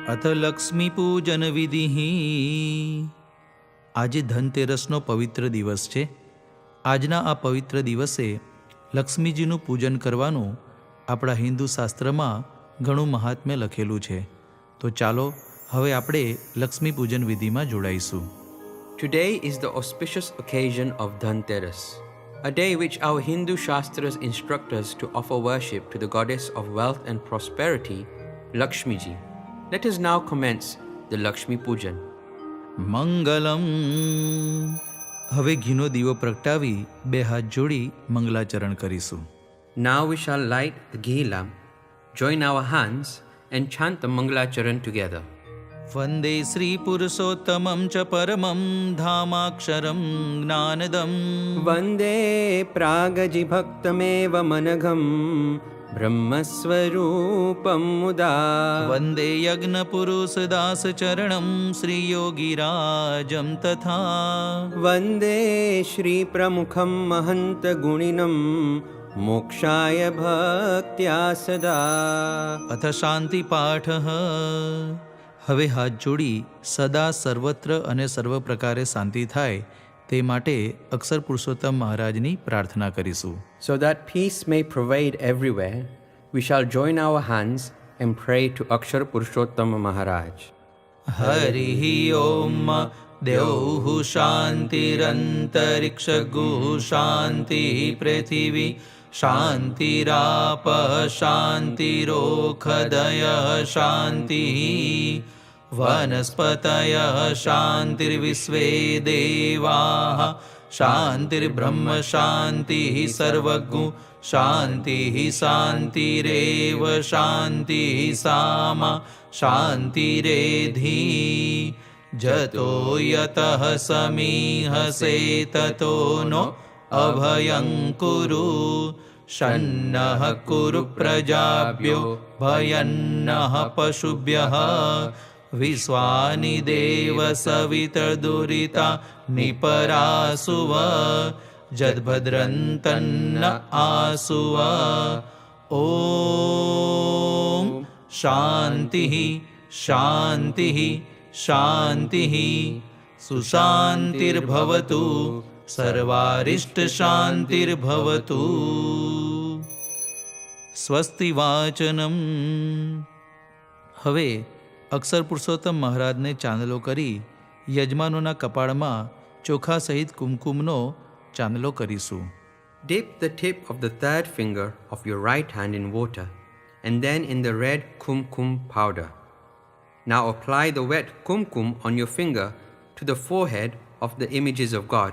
અથ લક્ષ્મી પૂજન વિધિ. આજે ધનતેરસનો પવિત્ર દિવસ છે. આજના આ પવિત્ર દિવસે લક્ષ્મીજીનું પૂજન કરવાનું આપણા હિન્દુ શાસ્ત્રમાં ઘણું મહાત્મ્ય લખેલું છે. તો ચાલો હવે આપણે લક્ષ્મી પૂજન વિધિમાં જોડાઈશું. Today is the auspicious occasion of Dhanteras, a day which our Hindu Shastras instruct us to offer worship to the goddess of wealth and prosperity, Lakshmi Ji. Let us now commence the Lakshmi Pujan. Mangalam. હવે ઘીનો દીવો પ્રગટાવી બે હાથ જોડી મંગલાચરણ કરીશું. Now we shall light the ghee lamp, join our hands and chant the Mangalacharan together. વંદે શ્રી પુરુષોત્તમં ચ પરમં ધામાક્ષરં જ્ઞાનદમ. વંદે પ્રાગજિભક્તમેવ મનઘમ બ્રહ્મસ્વરૂપમ મુદા. વંદે યજ્ઞ પુરુષ દાસ ચરણમ શ્રી યોગીરાજમ તથા. વંદે શ્રી પ્રમુખમ મહંત ગુણિનમ મોક્ષાય ભક્ત્યા સદા. અથ શાંતિ પાઠ. હવે હાથ જોડી સદા સર્વત્ર અને સર્વ પ્રકારે શાંતિ થાય તે માટે અક્ષર પુરુષોત્તમ મહારાજની પ્રાર્થના કરીશું. So that peace may pervade everywhere, we shall join our hands and pray to Akshar Purushottama Maharaj. Hari ઓમ. દેવઃ શાંતિરંતરિક્ષ ગુઃ શાંતિ પૃથિવી શાંતિરાપ શાંતિરોખદય શાંતિ વનસ્પતય શાંતિર્વિશ્વે દેવાઃ શાંતિર્બ્રહ્મ શાંતિ સર્વગુ શાંતિ શાંતિરેવ શાંતિ સામા શાંતિરેધિ. જતો યતઃ સમીહસે તતો નો અભયં કુરુ શન્નઃ કુરુ પ્રજાભ્યો ભયન્નઃ પશુભ્યઃ. વિશ્વાનિ દેવ સવિતર્દુરિતા નિપરાસુવ જદ્ભદ્રંતન્ન આસુવ. ઓમ શાંતિ શાંતિ શાંતિ સુશાંતિર્ભવતુ સર્વારિષ્ટ શાંતિર્ભવતુ. સ્વસ્તિ વાચનમ. હવે અક્ષર પુરુષોત્તમ મહારાજને ચાંદલો કરી યજમાનોના કપાળમાં ચોખા સહિત કુમકુમનો ચાંદલો કરીશું. Dip the tip of the third finger of your right hand in water and then in the red kumkum powder. Now apply the wet kumkum on your finger to the forehead of the images of God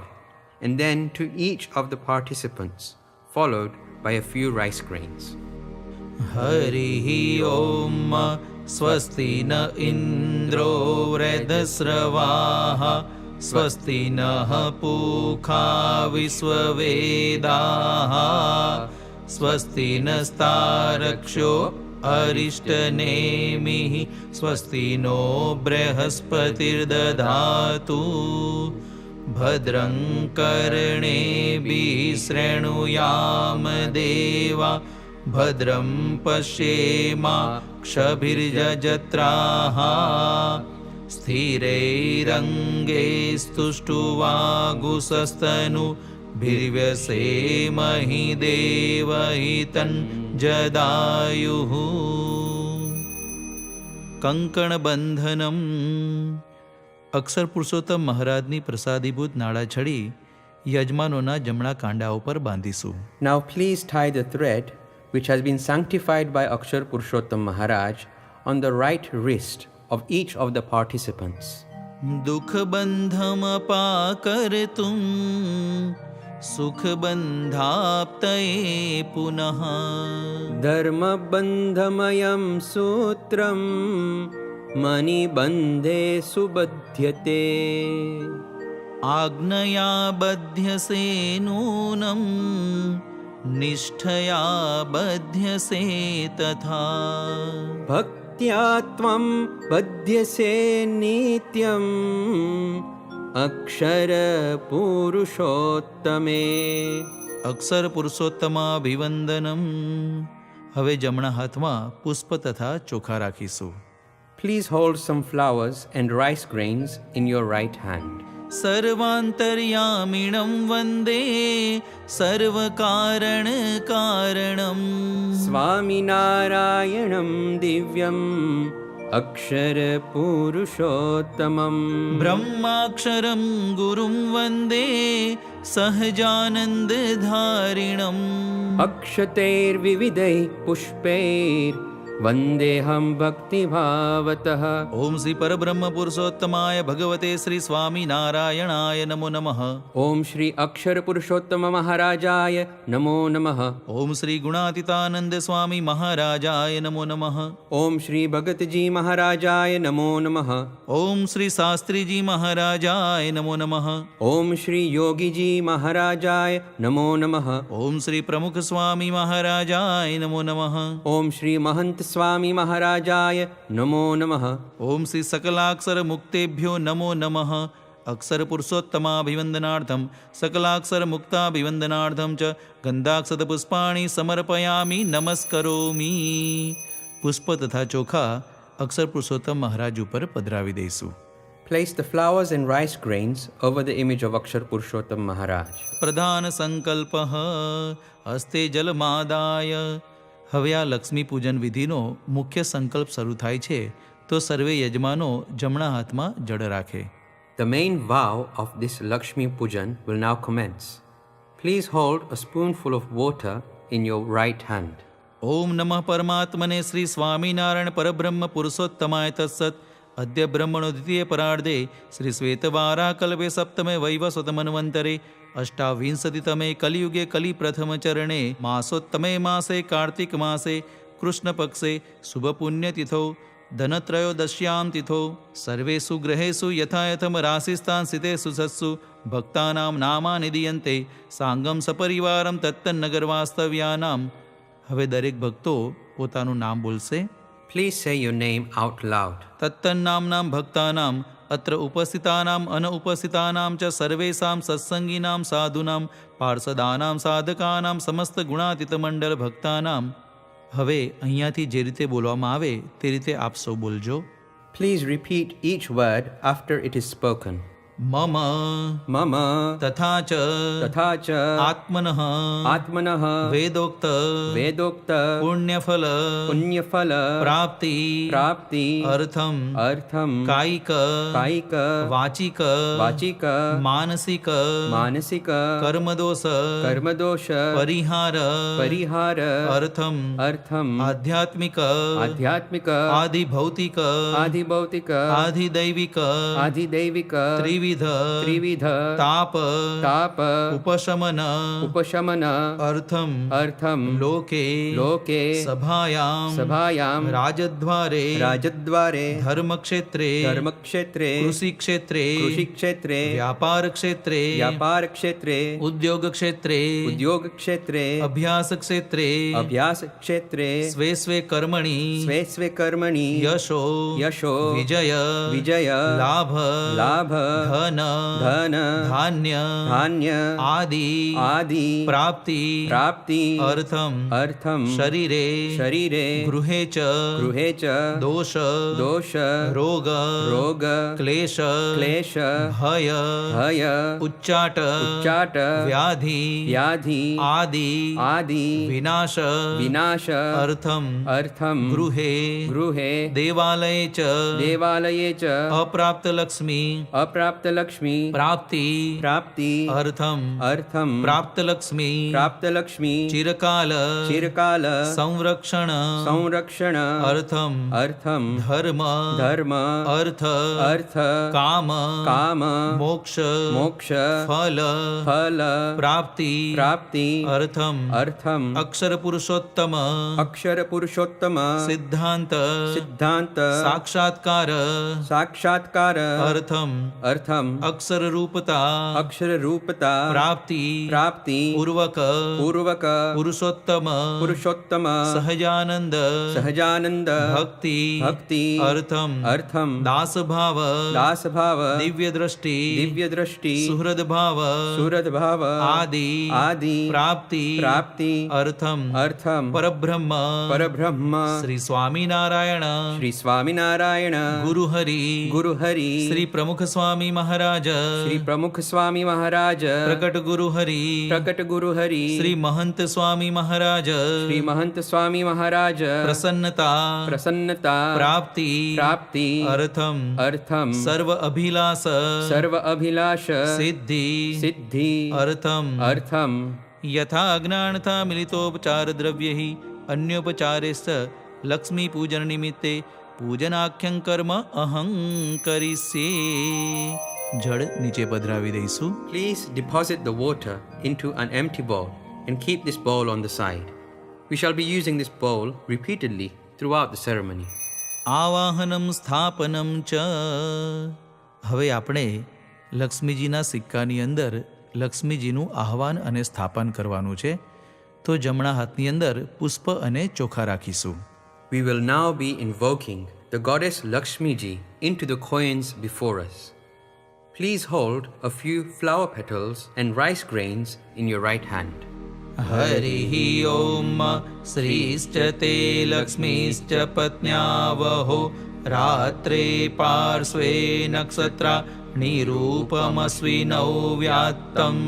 and then to each of the participants, followed by a few rice grains. Hari ઓમ. સ્વસ્તિ ન ઇન્દ્રો વૃધસ્રવાઃ સ્વસ્તિ નઃ પૂષા વિશ્વવેદાઃ સ્વસ્તિ નસ્તારક્ષો અરિષ્ટનેમિઃ સ્વસ્તિ નો બૃહસ્પતિર્દધાતુ. ભદ્રં કર્ણેભિઃ શૃણુયામ દેવા ભદ્રં પશ્યેમાક્ષભિર્યજત્રાઃ. સ્થિરૈરંગૈસ્તુષ્ટુવાગુંસસ્તનુ ભિર્વ્યસેમહિ દેવહિતં જદાયુઃ. કંકણબંધનમ. અક્ષર પુરુષોત્તમ મહારાજની પ્રસાદીભૂત નાળા છડી યજમાનોના જમણા કાંડા ઉપર બાંધીશું. Now please tie the thread which has been sanctified by Akshar Purushottam Maharaj on the right wrist of each of the participants. દુઃખબંધમ પાકર્તુમ સુખબંધાપ્તયે પુનઃ. ધર્મબંધમયં સૂત્રમ મણિબંધે સુબધ્યતે. આજ્ઞયા બધ્યસે નૂનમ નિષ્ઠયા બધ્યસે તથા. ભક્ત્યા ત્વં બધ્યસે નિત્યમ અક્ષર પુરુષોત્તમે. અક્ષર પુરુષોત્તમાભિવંદનમ. હવે જમણા હાથમાં પુષ્પ તથા ચોખા રાખીશું. Please hold some flowers and rice grains in your right hand. सर्वान्तर्यामिणं वन्दे सर्वकारणकारणं स्वामिनारायणं दिव्यम् अक्षरपुरुषोत्तमम् ब्रह्माक्षरं गुरुं वन्दे सहजानन्दधारिणम् अक्षतैर्विविधैः पुष्पैर्वन्देऽहं भक्तिभावतः ॐ श्री परब्रह्म पुरुषोत्तमाय भगवते श्री स्वामिनारायणाय नमो नमः ॐ श्री अक्षरपुरुषोत्तम महाराजाय नमो नमः ॐ श्री गुणातीतानंद स्वामी महाराजाय नमो नमः ॐ श्री भगतजी महाराजाय नमो नमः ॐ श्री शास्त्री जी महाराजाय नमो नमः ॐ श्री योगीजी महाराजाय नमो नमः ॐ श्री प्रमुख स्वामी महाराजाय नमो नमः ॐ श्री महंत स्वामी महाराजाय नमो नमः ॐ श्री सकलाक्षर मुक्तेभ्यो नमो नमः अक्षर पुरुषोत्तमाभिवन्दनार्थं सकलाक्षर मुक्ताभिवन्दनार्थं च गन्धाक्षत पुष्पाणि समर्पयामि नमस्करोमि पुष्प तथा चोखा अक्षर पुरुषोत्तम महाराज ઉપર પધરાવી દઈશું. Place the flowers and rice grains over the image of Akshar Purushottam Maharaj. પ્રધાન સંકલ્પઃ હસ્તે જલમાદાય. હવે આ લક્ષ્મી પૂજન વિધિનો મુખ્ય સંકલ્પ શરૂ થાય છે તો સર્વે યજમાનો જમણા હાથમાં જળ રાખે. The main vow of this Lakshmi Pujan will now commence. Please hold a spoonful of water in your right hand. ઓમ નમઃ પરમાત્મને શ્રી સ્વામિનારાયણ પરબ્રહ્મ પુરુષોત્તમાય તત્સત. અદ્ય બ્રહ્મણો દ્વિતીય પરાર્ધે શ્રી શ્વેતવારાકલ્પે સપ્તમે વૈવસ્વતમન્વંતરે અષ્ટાવિંશતિતમે કલિયુગે કલિ પ્રથમ ચરણે માસોત્તમે માસે કાર્તિક માસે કૃષ્ણપક્ષે શુભપુણ્યતિથો ધનત્રયોદશ્યામ તિથો સર્વેષુ ગ્રહેષુ યથાયથમ રાશિસ્તાન સ્થિતેષુ સત્સુ ભક્તાનાં નામાનિ દીયન્તે સાંગમ સપરિવારમ તત્તન્નગર વાસ્તવ્યાનામ. હવે દરેક ભક્તો પોતાનું નામ બોલશે. Please say your name out loud. તત્તન્નામ્નાં ભક્તાનામ અત્ર ઉપસ્થિતાનામ અનઉપસ્થિતાનામ ચ સર્વેષાં સત્સંગીનાં સાધુનાં પાર્ષદાનાં સાધકાનાં સમસ્ત ગુણાતીત મંડળ ભક્તાનામ. હવે અહીંયાથી જે રીતે બોલવામાં આવે તે રીતે આપ સૌ બોલજો. Please repeat each word after it is spoken. મમ Mama તથા ચ तथा च આત્મનઃ आत्मनः વેદોક્ત वेदोक्त પુણ્યફલ पुण्यफल પ્રાપ્તિ प्राप्ति અર્થમ अर्थम કાયિક कायिक વાચિક वाचिक માનસિક मानसिक કર્મદોષ कर्मदोष પરિહાર परिहार અર્થમ अर्थम આધ્યાત્મિક आध्यात्मिक આધિભૌતિક आधिभौतिक આધિદૈવિક आधिदैविक ત્રિવિધ તાપ ताप ઉપશમન उपशमन અર્થમ अर्थम લોકે लोके સભાયામ सभायां રાજદ્વારે राजद्वारे ધર્મક્ષેત્રે धर्मक्षेत्रे કૃષિક્ષેત્રે कृषिक्षेत्रे વ્યાપાર ક્ષેત્રે व्यापार क्षेत्रे ઉદ્યોગ ક્ષેત્રે उद्योग क्षेत्रे અભ્યાસ ક્ષેત્રે अभ्यास क्षेत्रे સ્વે સ્વે કર્મણિ स्वे स्वे कर्मणि યશો यशो વિજય विजय લાભ लाभ ધન धन ધાન્ય धान्य આદિ आदि પ્રાપ્તિ प्राप्ति અર્થમ अर्थम શરીરે शरीरे ગૃહે ચ गृहे च દોષ दोष રોગ रोग ક્લેશ क्लेश ભય भय ઉચ્ચાટ उच्चाट વ્યાધિ व्याधि આદિ आदि વિનાશ विनाश અર્થમ अर्थम ગૃહે गृहे દેવાલયે ચ देवालये च અપ્રાપ્ત લક્ષ્મી अप्राप्त लक्ष्मी પ્રાપ્તિ प्राप्ति અર્થમ अर्थम પ્રાપ્ત લક્ષ્મી प्राप्त लक्ष्मी ચિરકાલ चिरकाल સંરક્ષણ संरक्षण અર્થમ अर्थम ધર્મ धर्म અર્થ अर्थ કામ काम મોક્ષ मोक्ष ફલ फल પ્રાપ્તિ प्राप्ति અર્થમ अर्थम અક્ષર પુરુષોત્તમ अक्षर पुरुषोत्तम સિદ્ધાંત सिद्धांत સાક્ષાત્કાર साक्षात्कार અર્થમ अर्थम અર્થમ અક્ષરરૂપતા અક્ષરરૂપતા પ્રાપ્તિ પ્રાપ્તિ પૂર્વક પૂર્વક પુરુષોત્તમ પુરુષોત્તમ સહજાનંદ સહજાનંદ ભક્તિ ભક્તિ અર્થમ અર્થમ દાસભાવ દાસભાવ દિવ્ય દ્રષ્ટિ દિવ્ય દ્રષ્ટિ સુહૃદ ભાવ સુરત ભાવ આદિ આદિ પ્રાપ્તિ પ્રાપ્તિ અર્થમ અર્થમ પરબ્રહ્મ પરબ્રહ્મ શ્રી સ્વામિનારાયણ શ્રી સ્વામિનારાયણ ગુરુહરિ ગુરુહરિ શ્રી પ્રમુખ સ્વામી મહારાજ શ્રી પ્રમુખ સ્વામી મહારાજ પ્રકટ ગુરુહરિ પ્રકટ ગુરુહરિ શ્રી મહંત સ્વામી મહારાજ શ્રી મહંત સ્વામી મહારાજ પ્રસન્નતા પ્રસન્નતા પ્રાપ્તિ પ્રાપ્તિ અર્થમ અર્થમ સર્વ અભિલાષ સર્વ અભિલાષ સિદ્ધિ સિદ્ધિ અર્થમ અર્થમ યથા અજ્ઞાનતા મિલિતોપચાર દ્રવ્યૈ અન્યોપચારેસ્ચ લક્ષ્મી પૂજન નિમિત્તે પૂજનાખ્યં કર્મ અહં કરીષ્યે. જળ નીચે પધરાવી દઈશું. Please deposit the water into an empty bowl and keep this bowl on the side. We shall be using this bowl repeatedly throughout the ceremony. આવાહનમ સ્થાપનમ ચ. હવે આપણે લક્ષ્મીજીના સિક્કાની અંદર લક્ષ્મીજીનું આહવાન અને સ્થાપન કરવાનું છે. તો જમણા હાથની અંદર પુષ્પ અને ચોખા રાખીશું. We will now be invoking the goddess Lakshmiji into the coins before us. Please hold a few flower petals and rice grains in your right hand. Hari ઓમ શ્રીશ્ચ તે લક્ષ્મીશ્ચ પત્ન્યાવહો રાત્રે પાર્શ્વે નક્ષત્રા નિરૂપમસ્વિનૌ વ્યાત્તમ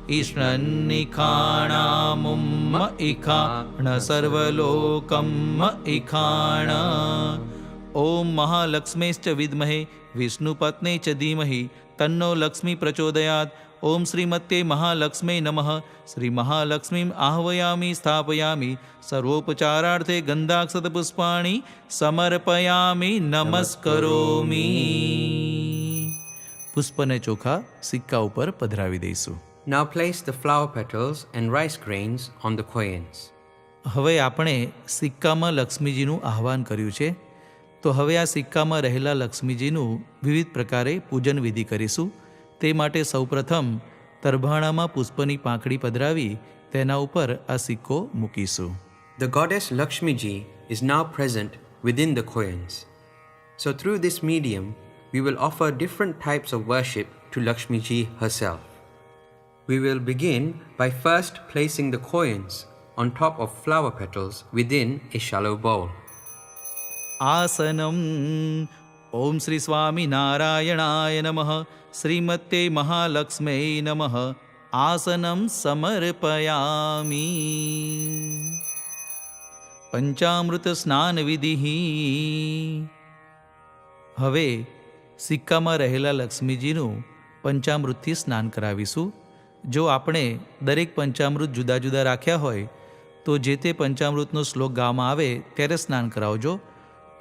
ઈષ્ણન્નિખાણામુમ ઇખાણ સર્વલોકમ ઇખાણ. ઓમ મહાલક્ષ્મીશ્ચ વિદ્મહે વિષ્ણુપત્ને ચ ધીમહિ તન્નો લક્ષ્મી પ્રચોદયાત. ઓમ શ્રીમત્યે મહાલક્ષ્મી નમઃ. શ્રી મહાલક્ષ્મીમ આહ્વયામિ સ્થાપયામિ સર્વોપચારાર્થે ગંધાક્ષત પુષ્પાણિ સમર્પયામિ નમસ્કરોમિ. પુષ્પને ચોખા સિક્કા ઉપર પધરાવી દઈશું. Now place the flower petals and rice grains on the coins. હવે આપણે સિક્કામાં લક્ષ્મીજીનું આહ્વાન કર્યું છે, તો હવે આ સિક્કામાં રહેલા લક્ષ્મીજીનું વિવિધ પ્રકારે પૂજન વિધિ કરીશું. તે માટે સૌપ્રથમ તરભાણામાં પુષ્પની પાંખડી પધરાવી તેના ઉપર આ સિક્કો મૂકીશું. The goddess Lakshmiji is now present within the coins. So through this medium, we will offer different types of worship to Lakshmiji herself. We will begin by first placing the coins on top of flower petals within a shallow bowl. આસનમ. ઓમ શ્રી સ્વામિનારાયણાય નમઃ. શ્રીમતે મહાલક્ષ્મે નમઃ. આસનમ સમર્પયામિ. પંચામૃત સ્નાન વિધિ. હવે સિક્કામાં રહેલા લક્ષ્મીજીનું પંચામૃતથી સ્નાન કરાવીશું. જો આપણે દરેક પંચામૃત જુદા જુદા રાખ્યા હોય તો જે તે પંચામૃતનો શ્લોક ગાવામાં આવે ત્યારે સ્નાન કરાવજો.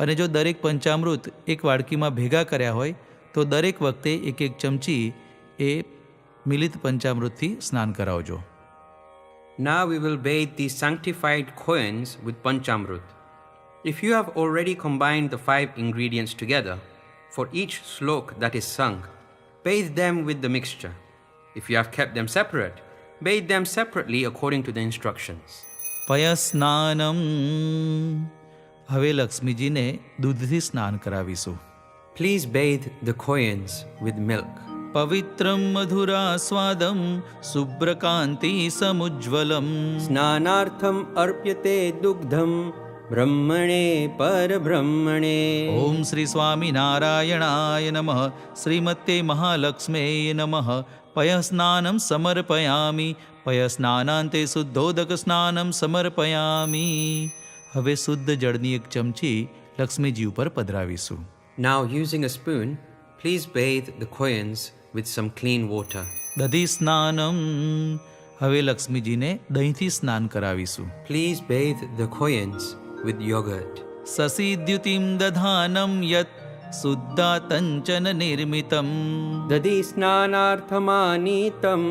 અને જો દરેક પંચામૃત એક વાડકીમાં ભેગા કર્યા હોય તો દરેક વખતે એક એક ચમચી એ મિલિત પંચામૃતથી સ્નાન કરાવજો. Now we will bathe these sanctified coins with Panchamrut. If you have already combined the 5 ingredients together, for each slok that is sung, bathe them with the mixture. If you have kept them separate, bathe them separately according to the instructions. પયસ્નાનમ. હવે લક્ષ્મીજીને દૂધથી સ્નાન કરાવીશું. Please bathe the coins with milk. પવિત્રમ મધુરાસ્વાદમ શુભ્રકાંતિ સમુજ્વલમ. સ્નાનાર્થમ અર્પ્યતે દુગ્ધમ બ્રહ્મણે પરબ્રહ્મણે. ઓમ શ્રી સ્વામિનારાયણાય નમઃ. શ્રીમતે મહાલક્ષ્મે નમઃ. પયસ્નાનમ સમર્પયામિ. પયસ્નાનાંતે શુદ્ધોદક સ્નાનમ સમર્પયામિ. હવે શુદ્ધ જળની એક ચમચી લક્ષ્મીજી ઉપર પધરાવીશું. Now using a spoon, please bathe the coins with some clean water. દધી સ્નાનમ. હવે લક્ષ્મીજીને દહીંથી સ્નાન કરાવીશું. Please bathe the coins with yogurt. સસીદ્યુતિમ દધાનમ યત શુદ્ધાતંચન નિર્મિતમ. દધિ સ્નાનાર્થમાનીતમ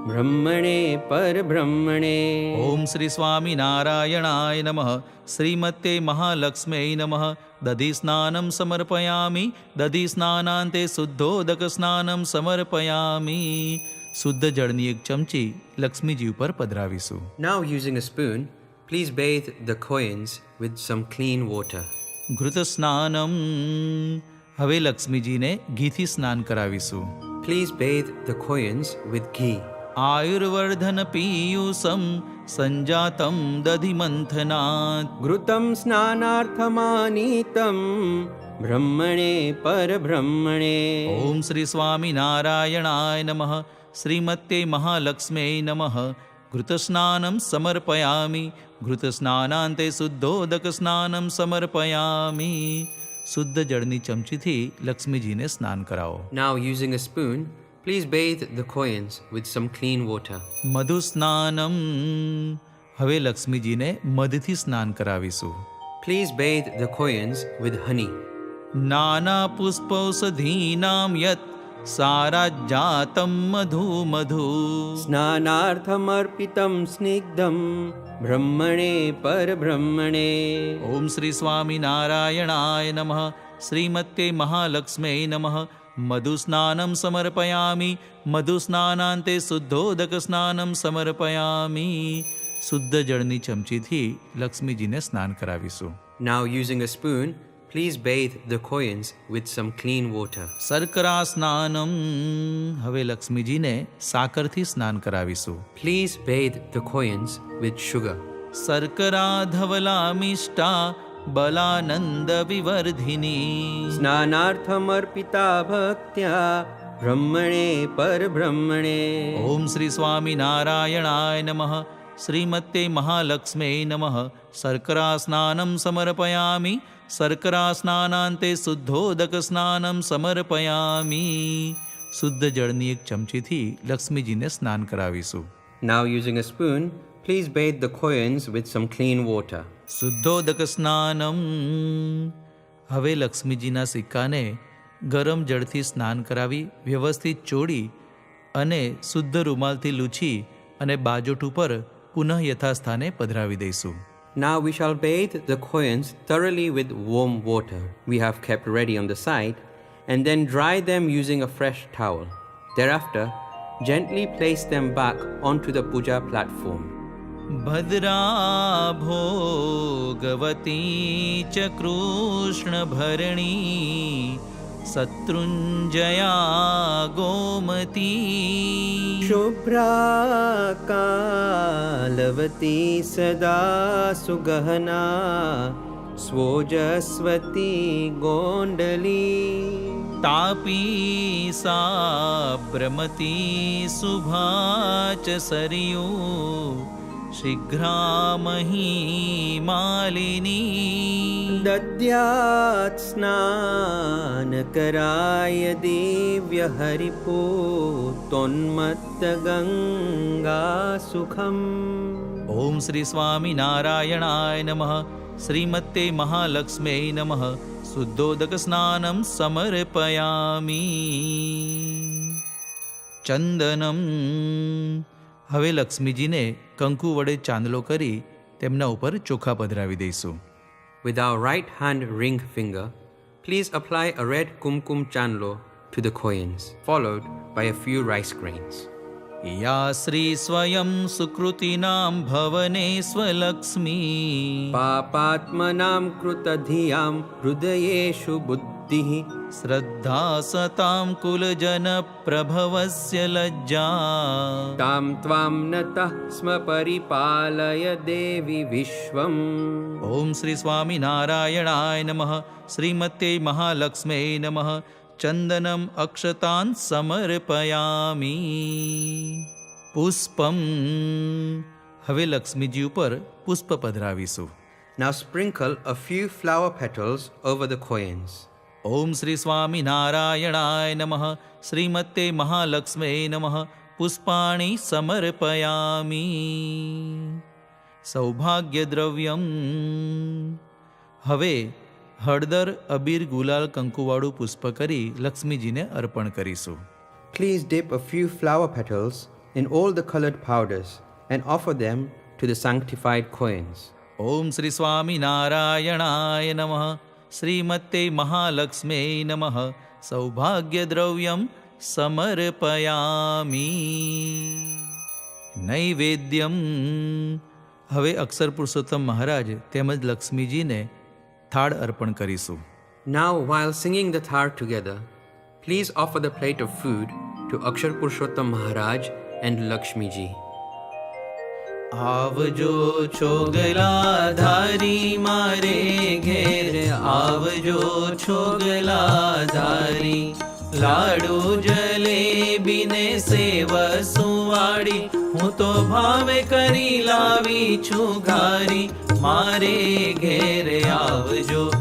ब्रह्मणे परब्रह्मणे ઓમ શ્રી સ્વામિનારાયણાય નમઃ. શ્રીમતે મહાલક્ષ્મ્यै નમઃ. દધિ સ્નાનમ સમર્પયામિ. દધિ સ્નાનાંતે શુદ્ધોદક સ્નાનમ સમર્પયામિ. શુદ્ધ જળની એક ચમચી લક્ષ્મીજી ઉપર પધરાવીશું. Now using a spoon, please bathe the coins with some clean water. ઘૃત સ્નાનમ. હવે લક્ષ્મીજીને ઘીથી સ્નાન કરાવીશું. Please bathe the coins with ghee. આયુર્વર્ધન પીયુષમ સંજાતમ દધિમંથનાત. घृतं स्नानार्थमानीतं ब्रह्मणे परब्रह्मणे ઓમ શ્રી સ્વામિનારાયણાય નમઃ. શ્રીમતે મહાલક્ષ્મ્यै નમઃ. ઘૃતસ્નાનમ સમર્પયામિ. ઘૃતસ્નાનાંતે શુદ્ધોદક સ્નાનમ સમર્પયામિ. શુદ્ધ જળની ચમચીથી લક્ષ્મીજીને સ્નાન કરાવો. Now using a spoon, please bathe the coins with some clean water. મધુ સ્નાનમ. હવે લક્ષ્મીજીને મધથી સ્નાન કરાવીશું. Please bathe the coins with honey. નાના પુષ્પૌષધીનામ યત સારાજાતમ મધુ મધુ. स्नानार्थमर्पितं स्निग्धं ब्रह्मणे परब्रह्मणे ઓમ શ્રી સ્વામિનારાયણાય નમઃ. શ્રીમતે મહાલક્ષ્મ્यै નમઃ. મધુસ્નાનમ સમર્પયામિ. મધુસ્નાનાંતે શુદ્ધોદક સ્નાનમ સમર્પયામિ. શુદ્ધ જળની ચમચીથી લક્ષ્મીજીને સ્નાન કરાવીશું. Now using a spoon, please bathe the coins with some clean water. શર્કરા સ્નાનમ. હવે લક્ષ્મીજીને સાકરથી સ્નાન કરાવીશું. Please bathe the coins with sugar. શર્કરા ધવલામિષ્ટા બલાનંદ વિવર્ધિની. स्नानार्थमर्पिता भक्त्या ब्रह्मणे परब्रह्मणे ઓમ શ્રી સ્વામિનારાયણાય નમઃ. શ્રીમતે મહાલક્ષ્મ્यै નમઃ. શર્કરા સ્નાનમ સમર્પયામિ. શર્કરા સ્નાનાંતે શુદ્ધોદક સ્નાનમ સમર્પયામિ. શુદ્ધ જળની એક ચમચીથી લક્ષ્મીજીને સ્નાન કરાવીશું. Now using a spoon, please bathe the coins with some clean water. શુદ્ધોદક સ્નાનમ. હવે લક્ષ્મીજીના સિક્કાને ગરમ જળથી સ્નાન કરાવી વ્યવસ્થિત ચોળી અને શુદ્ધ રૂમાલથી લૂછી અને બાજોટ ઉપર પુનઃ યથાસ્થાને પધરાવી દઈશું. Now we shall bathe the coins thoroughly with warm water we have kept ready on the side and then dry them using a fresh towel. Thereafter, gently place them back onto the puja platform. ભદ્રા ભોગવતી ચ કૃષ્ણભરણી શત્રુંજયા ગોમતી. शुभ्रा कालवती सदा सुगहना स्वोजस्वती गोण्डली તાપી સાબ્રમતી શુભા ચ સરયુ શીઘ્રામહી માલિની. दद्यात् स्नानकराय दिव्यहरिपूतोन्मत्तगङ्गा सुखम्. ઓમ શ્રી સ્વામિનારાયણાય નમઃ. શ્રીમતે મહાલક્ષ્મ્यै નમઃ. શુદ્ધોદક સ્નાનમ સમર્પયામિ. ચંદનમ. હવે લક્ષ્મીજીને કંકુ વડે ચાંદલો કરી તેમના ઉપર ચોખા પધરાવી દઈશું. With our right hand ring finger, please apply a red kumkum chanlo to the coins, followed by a few rice grains. યા શ્રી સ્વયં સુકૃતિનાં ભવને સ્વલક્ષ્મી. पापात्मनां कृतधियां हृदयेषु बुद्धिः શ્રદ્ધા સતાં કુલજન પ્રભવસ્ય લજ્જા. तां त्वां नतः स्म परिपालय देवि विश्वम्. ઓમ શ્રી સ્વામિનારાયણાય નમઃ. શ્રીમતે મહાલક્ષ્મ્यै નમઃ. ચંદનમ અક્ષતાન સમર્પયામિ. પુષ્પમ. હવે લક્ષ્મીજી ઉપર પુષ્પ પધરાવીશું. Now sprinkle a few flower petals over the coins. ઓમ શ્રી સ્વામિનારાયણાય નમઃ. શ્રીમતે મહાલક્ષ્મ્यै નમઃ. પુષ્પાણિ સમર્પયામિ. સૌભાગ્યદ્રવ્યમ. હવે હળદર અબીર ગુલાલ કંકુવાળું પુષ્પ કરી લક્ષ્મીજીને અર્પણ કરીશું. Please dip a few flower petals and all the colored powders, and offer them to the sanctified coins. ઓમ શ્રી સ્વામિનારાયણાય નમઃ. શ્રીમતે મહાલક્ષ્મે નમઃ. સૌભાગ્યદ્રવ્યમ સમર્પયામિ. નૈવેદ્યમ. હવે અક્ષર પુરુષોત્તમ મહારાજ તેમજ લક્ષ્મીજીને થાળ અર્પણ કરીશું. Now, while singing the thar together, please offer the plate of food to Akshar Purushottam Maharaj and Lakshmi ji. આવજો છોગલાધારી મારે ઘેર, આવજો છોગલાધારી. લાડુ જલેબી ને સેવ સુવાડી, હું તો ભાવે કરી લાવી છું ઘારી. મારે ઘેર આવજો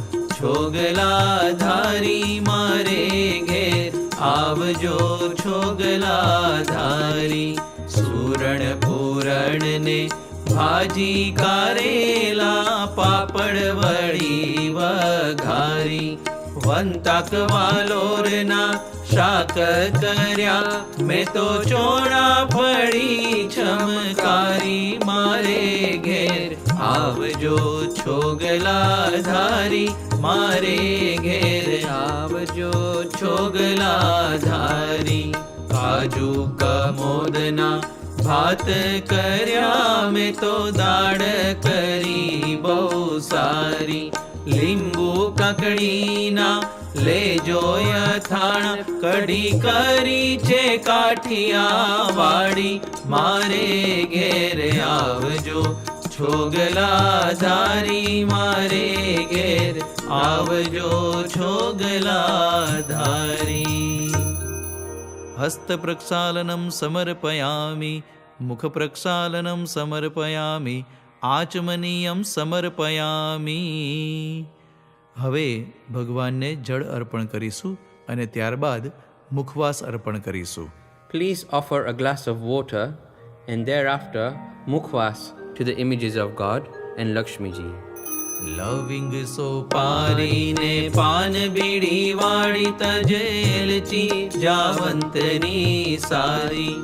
છોગલાધારી, મારે ઘેર આવજો છોગલાધારી. સુરણ પૂરણ ને ભાજી કારેલા, પાપડ વળી વઘારી. વંતાક વાલોરના શાક કર્યા, મેં તો ચોળા ફળી ચમકારી. મારે ઘેર આવજો છોગલાધારી, મારે ઘેર આવજો છોગલાધારી. કાજુ કમોદના ભાત કર્યા, મેં તો દાળ કરી બહુ સારી. લીંબુ કાકડીના લેજો યથાણ, કઢી કરી છે કાઠિયાવાડી. મારે ઘેર આવજો છોગલાધારી, મારે ઘેર આવજો છોગલાધારી. હસ્ત પ્રક્ષાલનમ સમર્પયામિ, મુખ પ્રક્ષાલનમ સમર્પયામિ, આચમનીયમ સમર્પયામિ. હવે ભગવાનને જળ અર્પણ કરીશું અને ત્યારબાદ મુખવાસ અર્પણ કરીશું. Please offer a glass of water and thereafter mukhwas to the images of God and Lakshmi ji. લવિંગ સોપારીને પાન બીડી વાળી, તજેલચી જાવંતની સારી.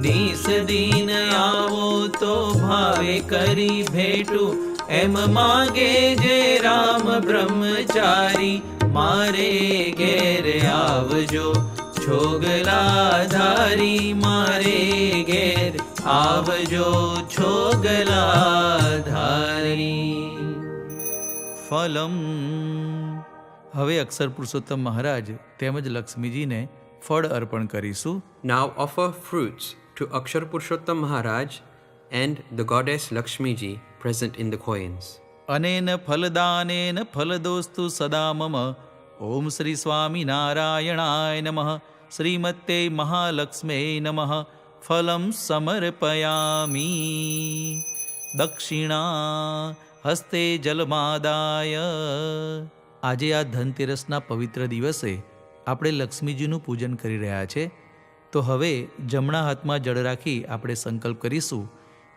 દીસ દીન આવો તો ભાવે કરી ભેટું, એમ માગે જે રામ બ્રહ્મચારી. મારે ઘેર આવજો છોગલાધારી, મારે ઘેર આવજો છોગલાધારી. ફલમ. હવે અક્ષર પુરુષોત્તમ મહારાજ તેમજ લક્ષ્મીજીને ફળ અર્પણ કરીશું. Now offer fruits to Akshar Purushottam Maharaj and the goddess Lakshmi ji present in the coins. અનેન ફલદાનેન ફલદોસ્તુ સદા મમ. ઓમ શ્રી સ્વામિનારાયણાય નમઃ. શ્રીમતે મહાલક્ષ્મે નમઃ. ફલમ સમર્પયામિ. દક્ષિણા હસ્તે જલમાદાય. આજે આ ધનતેરસના પવિત્ર દિવસે આપણે લક્ષ્મીજીનું પૂજન કરી રહ્યા છે. તો હવે જમણા હાથમાં જળ રાખી આપણે સંકલ્પ કરીશું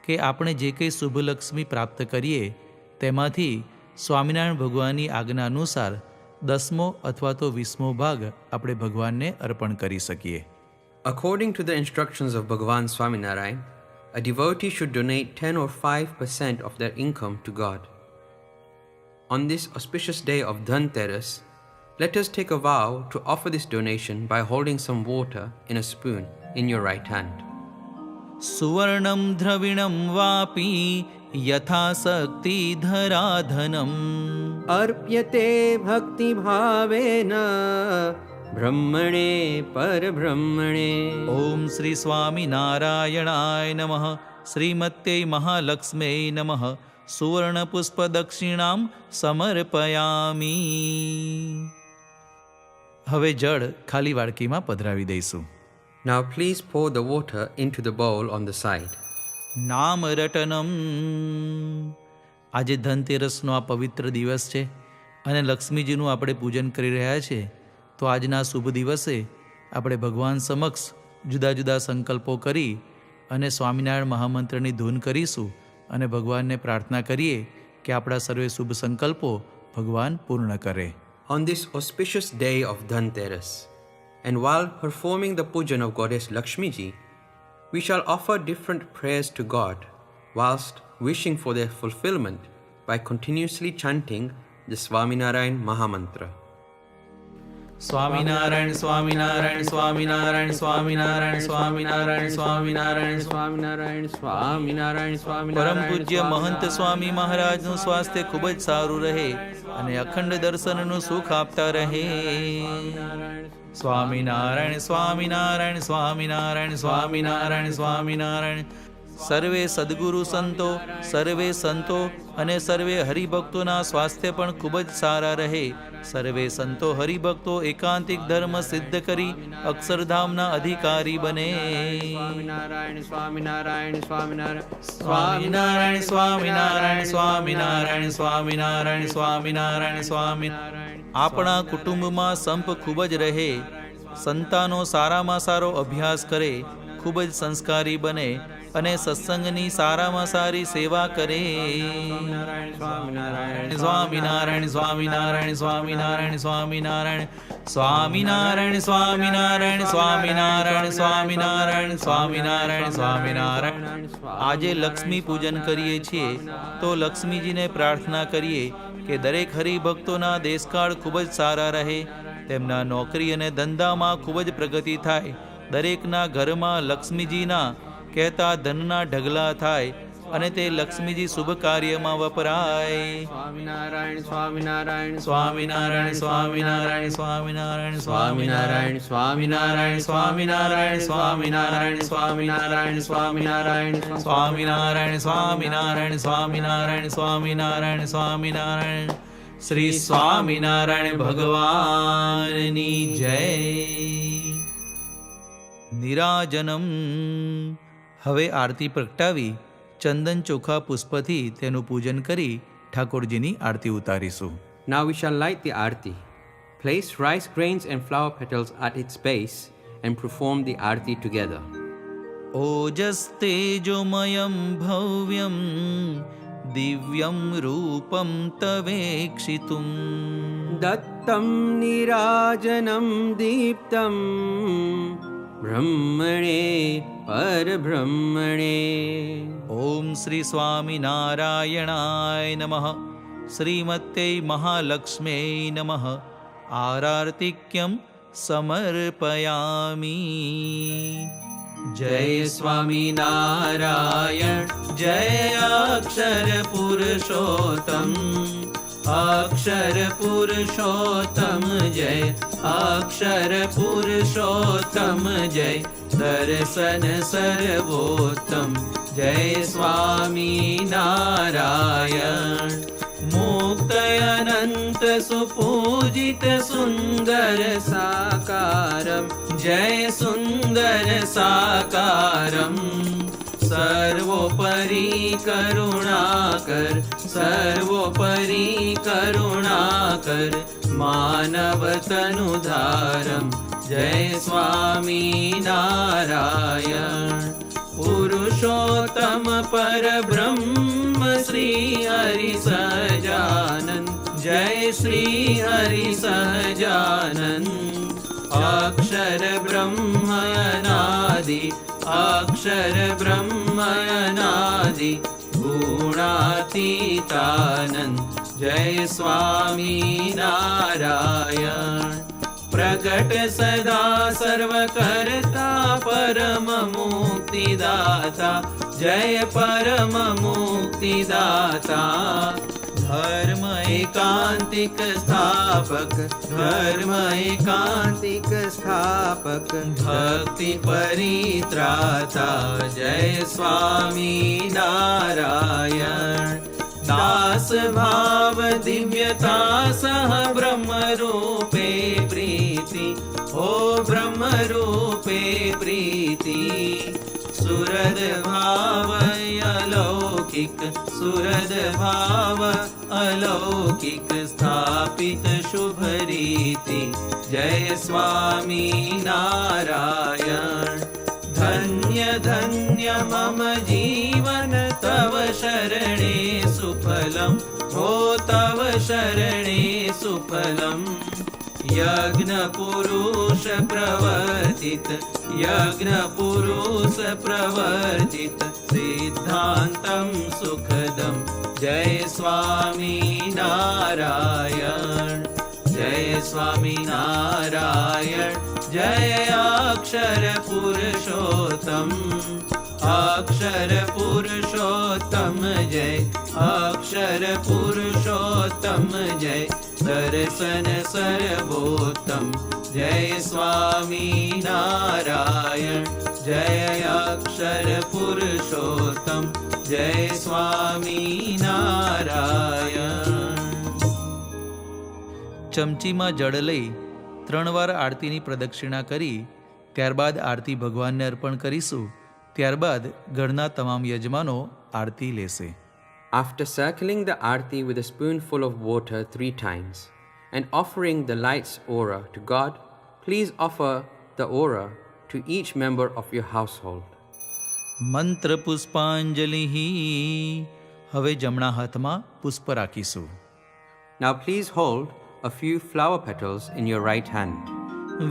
કે આપણે જે કંઈ શુભલક્ષ્મી પ્રાપ્ત કરીએ તેમાંથી સ્વામિનારાયણ ભગવાનની આજ્ઞા અનુસાર 10મો અથવા તો 20મો ભાગ આપણે ભગવાનને અર્પણ કરી શકીએ. According to the instructions of Bhagavan Swaminarayan, a devotee should donate 10 or 5% of their income to God. On this auspicious day of Dhanteras, let us take a vow to offer this donation by holding some water in a spoon in your right hand. સુવર્ણમ દ્રવિણમ Vapi યથાશક્તિ ધરાધનમ. अर्प्यते भक्ति भावेन ब्रह्मणे परब्रह्मणे. ઓમ શ્રી સ્વામિનારાયણાય નમઃ. શ્રીમતે મહાલક્ષ્મે નમઃ. સુવર્ણપુષ્પ દક્ષિણામ સમર્પયામિ. હવે જળ ખાલી વાડકીમાં પધરાવી દઈશું. Now please pour the water into the bowl on the side. નામ રટનમ. આજે ધનતેરસનો આ પવિત્ર દિવસ છે અને લક્ષ્મીજીનું આપણે પૂજન કરી રહ્યા છીએ. તો આજના શુભ દિવસે આપણે ભગવાન સમક્ષ જુદા જુદા સંકલ્પો કરી અને સ્વામિનારાયણ મહામંત્રની ધૂન કરીશું અને ભગવાનને પ્રાર્થના કરીએ કે આપણા સર્વે શુભ સંકલ્પો ભગવાન પૂર્ણ કરે. On this auspicious day of Dhanteras, and while performing the pujan of goddess Lakshmi ji, We shall offer different prayers to God whilst wishing for their fulfillment by continuously chanting the Swaminarayan Mahamantra. Swaminarayan Swaminarayan Swaminarayan Swaminarayan Swaminarayan Swaminarayan Swaminarayan Swaminarayan પરમ પૂજ્ય મહંત સ્વામી મહારાજનું સ્વાસ્થ્ય ખૂબ જ સારું રહે અને અખંડ દર્શનનું સુખ આપતા રહે. સ્વામિનારાયણ સ્વામિનારાયણ સ્વામિનારાયણ સ્વામિનારાયણ સ્વામિનારાયણ. સર્વે સદગુરુ સંતો અને સર્વે હરિભક્તોના સ્વાસ્થ્ય પણ ખૂબ જ સારા રહે. સર્વે સંતો હરિભક્તો એકાંતિક ધર્મ સિદ્ધ કરી અક્ષરધામના અધિકારી બને. સ્વામિનારાયણ સ્વામિનારાયણ સ્વામિનારાયણ સ્વામિનારાયણ સ્વામિનારાયણ સ્વામિનારાયણ સ્વામિનારાયણ સ્વામિનારાયણ સ્વામિનારાયણ. આપણા કુટુંબમાં સંપ ખૂબ જ રહે. સંતાનો સારામાં સારો અભ્યાસ કરે, ખૂબ જ સંસ્કારી બને અને સત્સંગની સારામાં સારી સેવા કરે. સ્વામિનારાયણ સ્વામિનારાયણ સ્વામિનારાયણ સ્વામિનારાયણ સ્વામિનારાયણ સ્વામિનારાયણ સ્વામિનારાયણ સ્વામિનારાયણ સ્વામિનારાયણ સ્વામિનારાયણ. આજે લક્ષ્મી પૂજન કરીએ છીએ તો લક્ષ્મીજીને પ્રાર્થના કરીએ કે દરેક હરિભક્તોના દેશકાળ ખૂબ જ સારા રહે, તેમના નોકરી અને ધંધામાં ખૂબ જ પ્રગતિ થાય, દરેકના ઘરમાં લક્ષ્મીજીના કહેતા ધનના ઢગલા થાય અને તે લક્ષ્મીજી શુભ કાર્યમાં વપરાય. સ્વામિનારાયણ સ્વામિનારાયણ સ્વામિનારાયણ સ્વામિનારાયણ સ્વામિનારાયણ સ્વામિનારાયણ સ્વામિનારાયણ સ્વામિનારાયણ સ્વામિનારાયણ સ્વામિનારાયણ સ્વામિનારાયણ સ્વામિનારાયણ સ્વામિનારાયણ સ્વામિનારાયણ સ્વામિનારાયણ સ્વામિનારાયણ. શ્રી સ્વામિનારાયણ ભગવાનની જય. નિરાજનમ. હવે આરતી પ્રગટાવી ચંદન ચોખા પુષ્પથી તેનું પૂજન કરી ઠાકોરજીની આરતી ઉતારીશું. Now we shall light the aarti. Place rice grains and flower petals at its base and perform the aarti together. ઓજસ્તેજોમયં ભવ્યં દિવ્યં રૂપં તવેક્ષિતું દત્તમ નિરાજનમ દીપ્તમ બ્રહ્મણે પરબ્રહ્મણે. ઓમ શ્રી સ્વામિનારાયણાય નમઃ. શ્રીમત્यै મહાલક્ષ્મ્यै નમઃ. આરાર્તિક્યં સમર્પયામિ. જય સ્વામિનારાયણ જય અક્ષર પુરુષોત્તમ. અક્ષર પુરુષોત્તમ જય અક્ષર પુરુષોત્તમ જય દર્શન સર્વોત્તમ જય સ્વામિનારાયણ. મુક્ત અનંત સુપૂજિત સુંદર સાકારમ જય સુંદર સાકારમ. સર્વોપરી કરુણાકર સર્વોપરી કરુણાકર માનવ તનુધારમ જય સ્વામિનારાયણ. પુરુષોત્તમ પરબ્રહ્મ શ્રી હરિ સહજાનંદ જય શ્રી હરિ સહજાનંદ. અક્ષર બ્રહ્મ અનાદિ અક્ષર બ્રહ્મ અનાદિ ગુણાતીતાનંદ જય સ્વામિનારાયણ. પ્રગટ સદા સર્વ કરતા પરમ મુક્તિદાતા જય પરમ મુક્તિદાતા. ધર્મ એકાંતિક સ્થાપક ધર્મ એકાંતિક સ્થાપક ભક્તિ પરિત્રાતા જય સ્વામિનારાયણ. દાસ ભાવ દિવ્યતા સહ બ્રહ્મ રૂપે પ્રીતિ ઓ બ્રહ્મ રૂપે પ્રીતિ. સુરદ ભાવ અલૌકિક સુરદ ભાવ અલૌકિક સ્થાપિત શુભ રીતિ જય સ્વામિનારાયણ. ધન્ય ધન્ય મમ જીવન તવ શરણે સુફલમ ઓ તવ શરણે સુફલમ. यज्ञ पुरुष प्रवर्तित यज्ञ पुरुष प्रवर्तित सिद्धान्तं सुखदं जय स्वामी नारायण जय स्वामी नारायण जय अक्षर पुरुषोत्तम अक्षर पुरुषोत्तम जय अक्षर पुरुषोत्तम जय दर्शन सर्वोत्तम जय स्वामी नारायण जय अक्षर पुरुषोत्तम जय स्वामी नारायण। ચમચીમાં જળ લઈ 3 વાર આરતીની પ્રદક્ષિણા કરી ત્યારબાદ આરતી ભગવાનને અર્પણ કરીશું. ત્યારબાદ ઘરના તમામ યજમાનો આરતી લેશે. After circling the arti with a spoonful of water 3 times and offering the light's aura to God, please offer the aura to each member of your household. મંત્ર પુષ્પાંજલિ. હવે જમણા હાથમાં પુષ્પ રાખીશું. Now please hold a few flower petals in your right hand.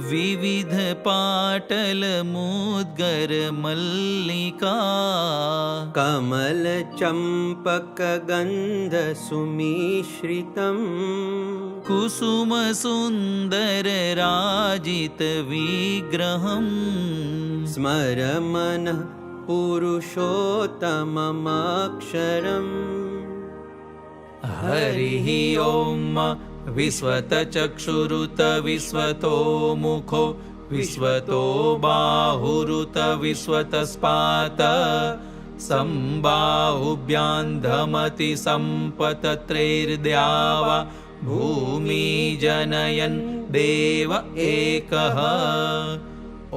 વિવિધ પાટલ મુદ્ગર મલ્લિકા કમલ ચંપક ગંધ સુમિશ્રિતમ કુસુમ સુંદર રાજિત વિગ્રહમ સ્મરમન પુરુષોત્તમમક્ષરમ. હરિ ઓમ વિશ્વતચક્ષુરુત વિશ્વતો મુખો વિશ્વતો બાહુરુત વિશ્વતસ્પાત સંબાહુભ્યાં ધમતિ સંપતત્રૈર્દ્યાવા ભૂમિ જનયન દેવ એકઃ.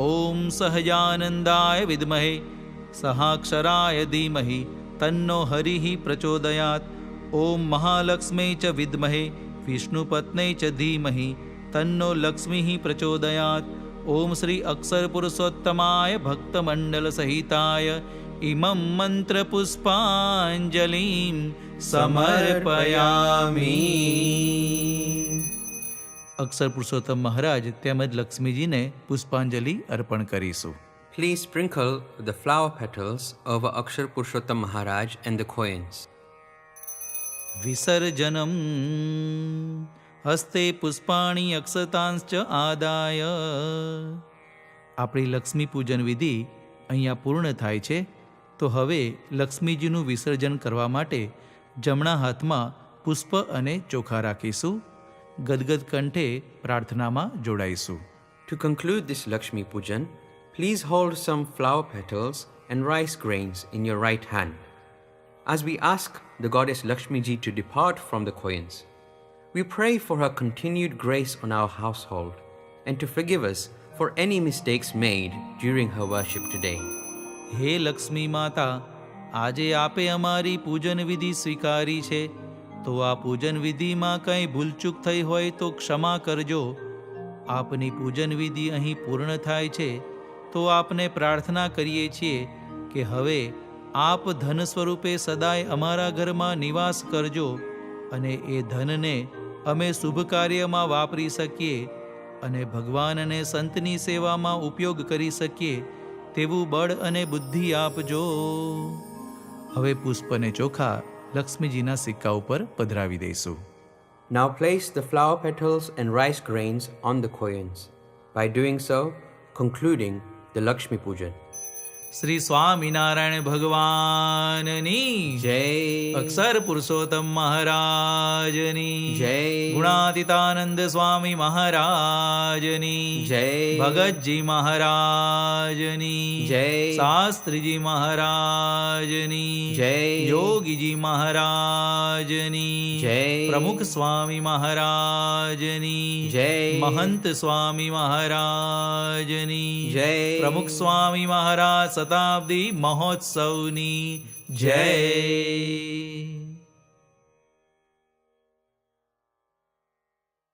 ઓમ સહજાનંદાય વિદ્મહે સહાક્ષરાય ધીમહિ તન્નો હરિઃ પ્રચોદયાત. ઓમ મહાલક્ષ્મી ચ વિદ્મહે વિષ્ણુપત્ને ચ ધીમહિ તન્નો લક્ષ્મી પ્રચોદયાત. ઓમ શ્રી અક્ષર પુરુષોત્તમાય ભક્તમંડલ સહિતાય ઇમં મંત્ર પુષ્પાંજલિં સમર્પયામિ. અક્ષર પુરુષોત્તમ મહારાજ તેમજ લક્ષ્મીજીને પુષ્પાંજલિ અર્પણ કરીશું. Please sprinkle the flower petals over Akshar Purushottam Maharaj and the coins. વિસર્જનમ હસ્તે પુષ્પાણી અક્ષતાંશ્ચ આદાય. આપણી લક્ષ્મી પૂજન વિધિ અહીંયા પૂર્ણ થાય છે. તો હવે લક્ષ્મીજીનું વિસર્જન કરવા માટે જમણા હાથમાં પુષ્પ અને ચોખા રાખીશું. ગદગદ કંઠે પ્રાર્થનામાં જોડાઈશું. To conclude this Lakshmi Pujan, please hold some flower petals and rice grains in your right hand. As we ask the goddess Lakshmi Ji to depart from the coins, we pray for her continued grace on our household and to forgive us for any mistakes made during her worship today. હે લક્ષ્મી માતા, આજે આપે અમારી પૂજન વિધિ સ્વીકારી છે, તો આ પૂજન વિધિમાં કંઈ ભૂલચૂક થઈ હોય તો ક્ષમા કરજો. આપની પૂજન વિધિ અહીં પૂર્ણ થાય છે, તો આપને પ્રાર્થના કરીએ છીએ કે હવે આપ ધન સ્વરૂપે સદાય અમારા ઘરમાં નિવાસ કરજો અને એ ધનને અમે શુભ કાર્યમાં વાપરી શકીએ અને ભગવાન અને સંતની સેવામાં ઉપયોગ કરી શકીએ તેવું બળ અને બુદ્ધિ આપજો. હવે પુષ્પ અને ચોખા લક્ષ્મીજીના સિક્કા ઉપર પધરાવી દઈશું. Now place the flower petals and rice grains on the coins. By doing so, concluding the Lakshmi Pujan. Shri Swaminarayan ભગવાનની જય. અક્ષર પુરુષોત્તમ મહારાજની જય. ગુણાતીતાનંદ સ્વામી મહારાજની જય. ભગતજી મહારાજની જય. શાસ્ત્રીજી મહારાજની જય. યોગીજી મહારાજની જય. પ્રમુખ સ્વામી મહારાજની જય. મહંત સ્વામી મહારાજની જય. પ્રમુખ સ્વામી મહારાજ શતાબ્દી મહોત્સવની જય.